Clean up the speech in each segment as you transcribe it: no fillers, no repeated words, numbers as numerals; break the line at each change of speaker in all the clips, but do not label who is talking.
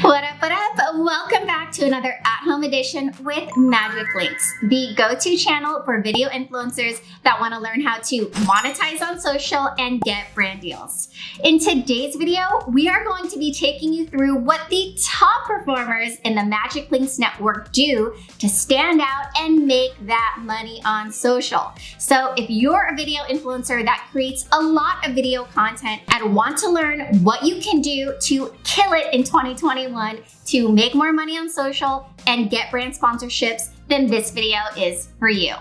What up, what up? Welcome back to another at-home edition with MagicLinks, the go-to channel for video influencers that want to learn how to monetize on social and get brand deals. In today's video, we are going to be taking you through what the top performers in the MagicLinks network do to stand out and make that money on social. So if you're a video influencer that creates a lot of video content and want to learn what you can do to kill it in 2021 to make more money on social and get brand sponsorships, then this video is for you.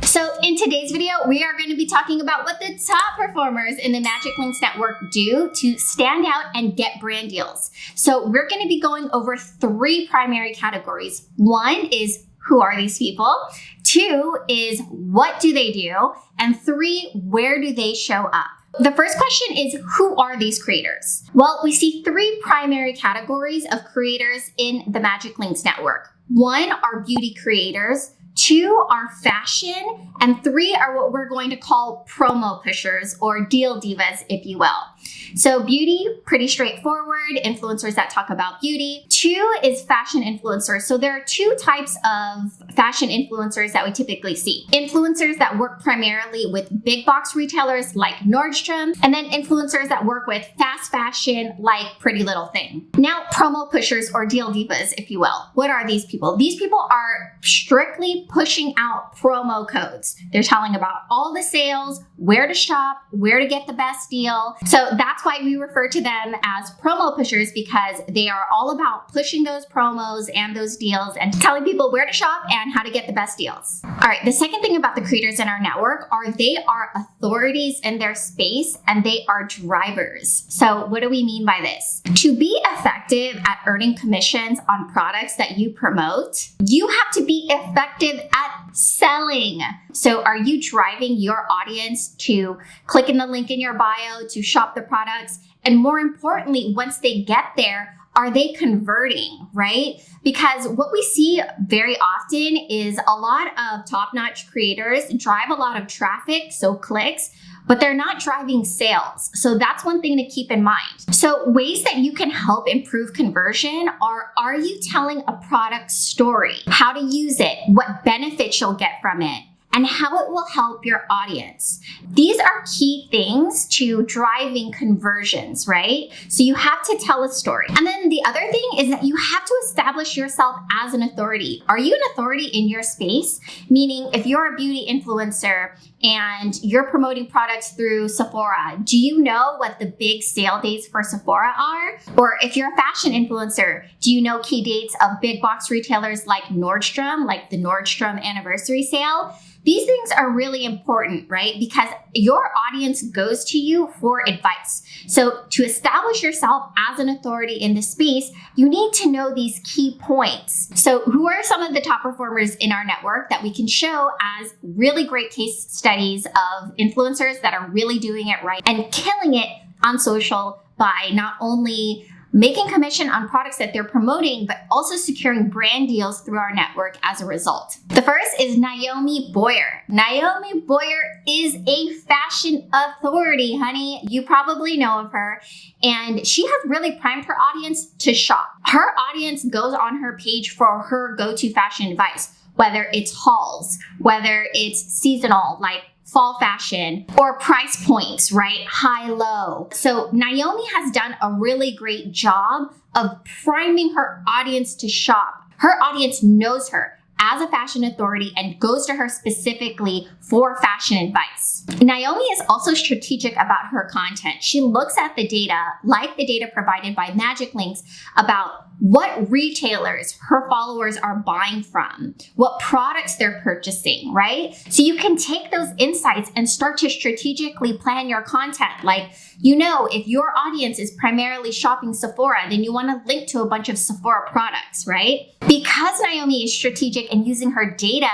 So in today's video, we are going to be talking about what the top performers in the MagicLinks network do to stand out and get brand deals. So we're going to be going over three primary categories. One is, who are these people? Two is, what do they do? And three, where do they show up? The first question is, who are these creators? Well, we see three primary categories of creators in the MagicLinks network. One are beauty creators, two are fashion, and three are what we're going to call promo pushers or deal divas, if you will. So beauty, pretty straightforward, influencers that talk about beauty. Two is fashion influencers. So there are two types of fashion influencers that we typically see. Influencers that work primarily with big box retailers like Nordstrom, and then influencers that work with fast fashion like Pretty Little Thing. Now, promo pushers or deal divas, if you will. What are these people? These people are strictly pushing out promo codes. They're telling about all the sales, where to shop, where to get the best deal. So that's why we refer to them as promo pushers, because they are all about pushing those promos and those deals and telling people where to shop and how to get the best deals. All right, the second thing about the creators in our network are they are authorities in their space and they are drivers. So what do we mean by this? To be effective at earning commissions on products that you promote, you have to be effective at selling. So are you driving your audience to click in the link in your bio to shop the products? And more importantly, once they get there, are they converting, right? Because what we see very often is a lot of top-notch creators drive a lot of traffic, so clicks, but they're not driving sales. So that's one thing to keep in mind. So ways that you can help improve conversion are you telling a product story? How to use it, what benefits you'll get from it, and how it will help your audience. These are key things to driving conversions, right? So you have to tell a story. And then the other thing is that you have to establish yourself as an authority. Are you an authority in your space? Meaning if you're a beauty influencer and you're promoting products through Sephora, do you know what the big sale dates for Sephora are? Or if you're a fashion influencer, do you know key dates of big box retailers like Nordstrom, like the Nordstrom anniversary sale? These things are really important, right? Because your audience goes to you for advice. So to establish yourself as an authority in this space, you need to know these key points. So who are some of the top performers in our network that we can show as really great case studies of influencers that are really doing it right and killing it on social by not only making commission on products that they're promoting, but also securing brand deals through our network as a result. The first is Naomi Boyer. Naomi Boyer is a fashion authority, honey. You probably know of her. And she has really primed her audience to shop. Her audience goes on her page for her go-to fashion advice, whether it's hauls, whether it's seasonal, like fall fashion, or price points, right? High, low. So Naomi has done a really great job of priming her audience to shop. Her audience knows her as a fashion authority and goes to her specifically for fashion advice. Naomi is also strategic about her content. She looks at the data, like the data provided by MagicLinks, about what retailers her followers are buying from, what products they're purchasing, right? So you can take those insights and start to strategically plan your content. Like, you know, if your audience is primarily shopping Sephora, then you want to link to a bunch of Sephora products, right? Because Naomi is strategic and using her data,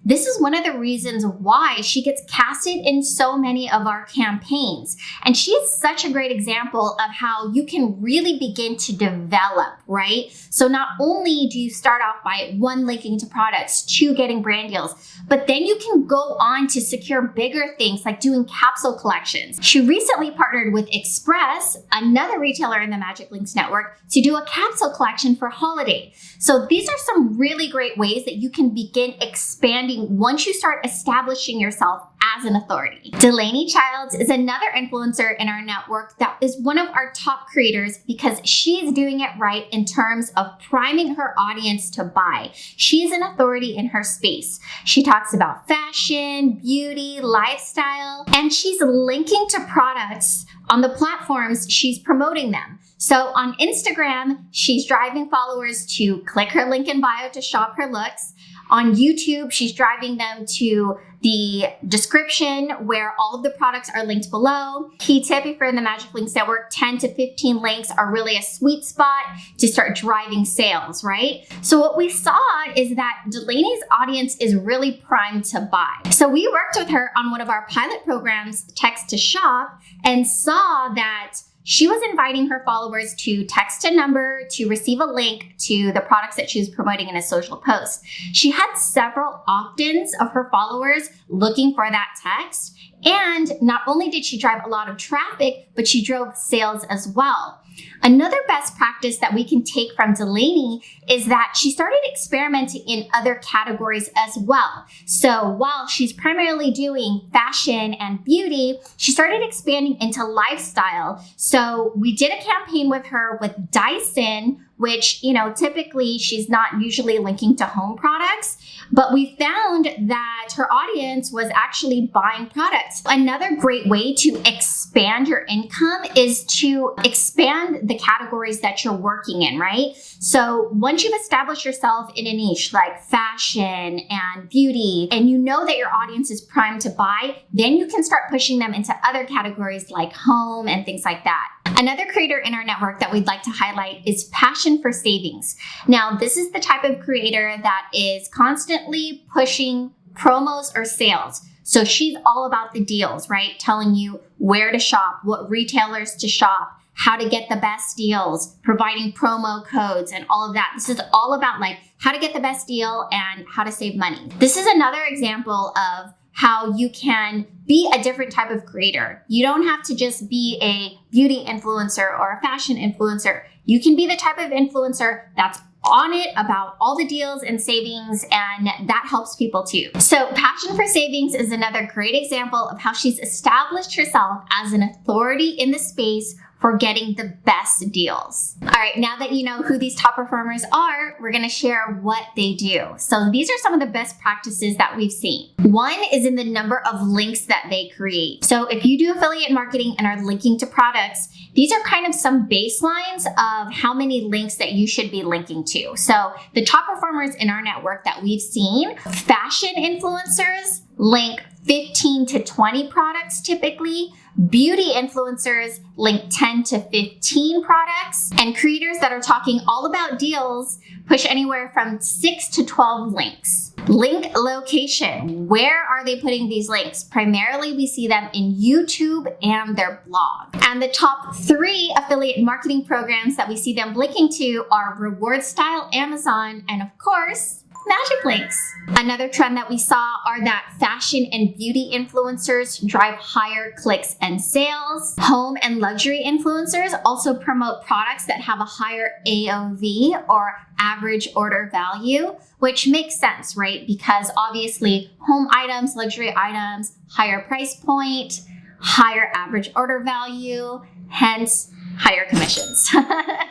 This is one of the reasons why she gets casted in so many of our campaigns. And she is such a great example of how you can really begin to develop, right? So not only do you start off by 1, linking to products, 2, getting brand deals, but then you can go on to secure bigger things like doing capsule collections. She recently partnered with Express, another retailer in the MagicLinks network, to do a capsule collection for holiday. So these are some really great ways that you can begin expanding once you start establishing yourself as an authority. Delaney Childs is another influencer in our network that is one of our top creators because she's doing it right in terms of priming her audience to buy. She's an authority in her space. She talks about fashion, beauty, lifestyle, and she's linking to products on the platforms she's promoting them. So on Instagram, she's driving followers to click her link in bio to shop her looks. On YouTube, she's driving them to the description where all of the products are linked below. Key tip if you're in the MagicLinks network, 10 to 15 links are really a sweet spot to start driving sales, right? So what we saw is that Delaney's audience is really primed to buy. So we worked with her on one of our pilot programs, Text to Shop, and saw that she was inviting her followers to text a number to receive a link to the products that she was promoting in a social post. She had several opt-ins of her followers looking for that text. And not only did she drive a lot of traffic, but she drove sales as well. Another best practice that we can take from Delaney is that she started experimenting in other categories as well. So while she's primarily doing fashion and beauty, she started expanding into lifestyle. So we did a campaign with her with Dyson, which, typically she's not usually linking to home products, but we found that her audience was actually buying products. Another great way to expand your income is to expand the categories that you're working in, right? So once you've established yourself in a niche like fashion and beauty, and you know that your audience is primed to buy, then you can start pushing them into other categories like home and things like that. Another creator in our network that we'd like to highlight is Passion for Savings. Now, this is the type of creator that is constantly pushing promos or sales. So she's all about the deals, right? Telling you where to shop, what retailers to shop, how to get the best deals, providing promo codes and all of that. This is all about how to get the best deal and how to save money. This is another example of how you can be a different type of creator. You don't have to just be a beauty influencer or a fashion influencer. You can be the type of influencer that's on it about all the deals and savings, and that helps people too. So Passion for Savings is another great example of how she's established herself as an authority in the space for getting the best deals. All right, now that you know who these top performers are, we're gonna share what they do. So these are some of the best practices that we've seen. One is in the number of links that they create. So if you do affiliate marketing and are linking to products, these are kind of some baselines of how many links that you should be linking to. So the top performers in our network that we've seen, fashion influencers link 15 to 20 products typically. Beauty influencers link 10 to 15 products, and creators that are talking all about deals push anywhere from 6 to 12 links. Link location. Where are they putting these links? Primarily, we see them in YouTube and their blog. And the top 3 affiliate marketing programs that we see them linking to are Reward Style Amazon and, of course, MagicLinks. Another trend that we saw are that fashion and beauty influencers drive higher clicks and sales. Home and luxury influencers also promote products that have a higher AOV or average order value, which makes sense, right? Because obviously home items, luxury items, higher price point, higher average order value, hence higher commissions.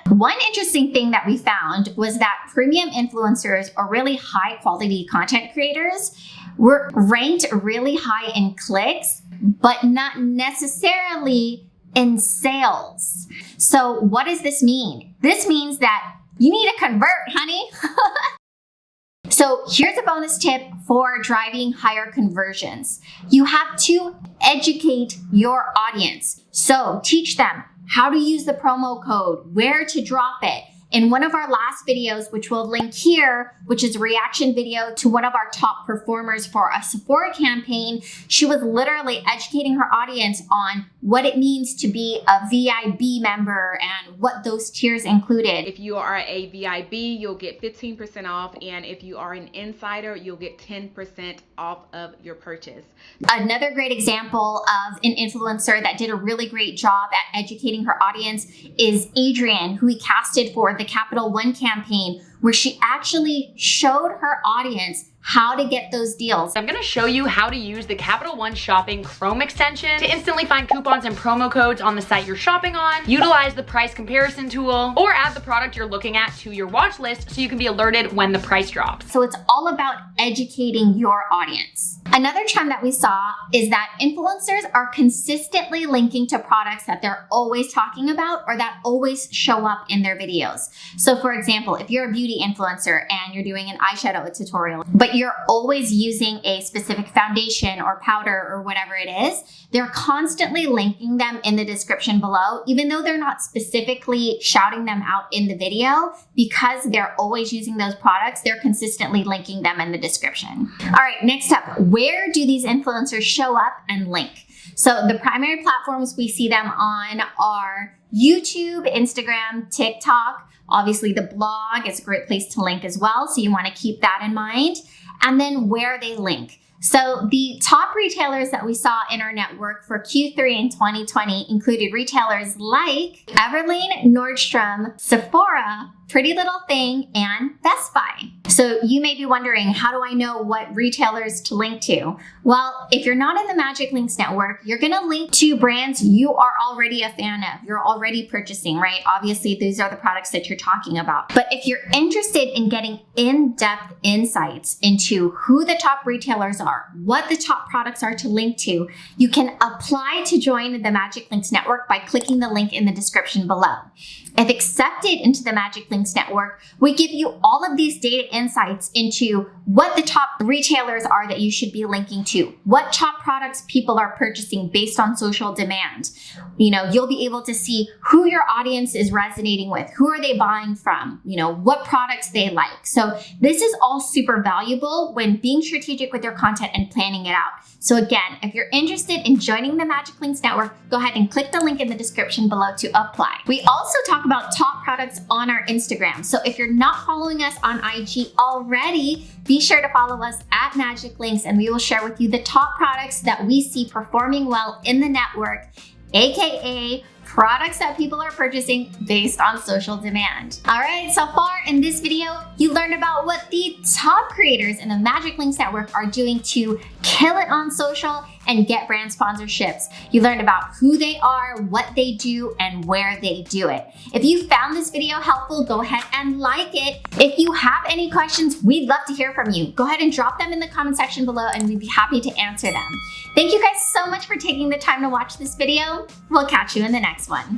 One interesting thing that we found was that premium influencers or really high quality content creators were ranked really high in clicks, but not necessarily in sales. So what does this mean? This means that you need to convert, honey. So here's a bonus tip for driving higher conversions. You have to educate your audience. So teach them how to use the promo code, where to drop it, in one of our last videos, which we'll link here, which is a reaction video to one of our top performers for a Sephora campaign, she was literally educating her audience on what it means to be a VIB member and what those tiers included.
If you are a VIB, you'll get 15% off, and if you are an insider, you'll get 10% off of your purchase.
Another great example of an influencer that did a really great job at educating her audience is Adrienne, who we casted for the Capital One campaign, where she actually showed her audience how to get those deals.
I'm gonna show you how to use the Capital One Shopping Chrome extension to instantly find coupons and promo codes on the site you're shopping on, utilize the price comparison tool, or add the product you're looking at to your watch list so you can be alerted when the price drops.
So it's all about educating your audience. Another trend that we saw is that influencers are consistently linking to products that they're always talking about or that always show up in their videos. So for example, if you're a beauty influencer and you're doing an eyeshadow tutorial, but you're always using a specific foundation or powder or whatever it is, they're constantly linking them in the description below, even though they're not specifically shouting them out in the video. Because they're always using those products, they're consistently linking them in the description. All right, next up, where do these influencers show up and link? So the primary platforms we see them on are YouTube, Instagram, TikTok. Obviously the blog is a great place to link as well, so you want to keep that in mind. And then where they link. So the top retailers that we saw in our network for Q3 in 2020 included retailers like Everlane, Nordstrom, Sephora, Pretty Little Thing, and Best Buy. So you may be wondering, how do I know what retailers to link to? Well, if you're not in the MagicLinks network, you're gonna link to brands you are already a fan of, you're already purchasing, right? Obviously, these are the products that you're talking about. But if you're interested in getting in-depth insights into who the top retailers are, what the top products are to link to, you can apply to join the MagicLinks network by clicking the link in the description below. If accepted into the MagicLinks network, we give you all of these data insights into what the top retailers are that you should be linking to, what top products people are purchasing based on social demand. You know, you'll be able to see who your audience is resonating with, who are they buying from, you know, what products they like. So this is all super valuable when being strategic with your content and planning it out. So again, if you're interested in joining the MagicLinks network, go ahead and click the link in the description below to apply. We also talk about top products on our Instagram. So if you're not following us on IG already, be sure to follow us at MagicLinks, and we will share with you the top products that we see performing well in the network, aka products that people are purchasing based on social demand. All right, so far in this video, you learned about what the top creators in the MagicLinks network are doing to kill it on social and get brand sponsorships. You learned about who they are, what they do, and where they do it. If you found this video helpful, go ahead and like it. If you have any questions, we'd love to hear from you. Go ahead and drop them in the comment section below and we'd be happy to answer them. Thank you guys so much for taking the time to watch this video. We'll catch you in the next one.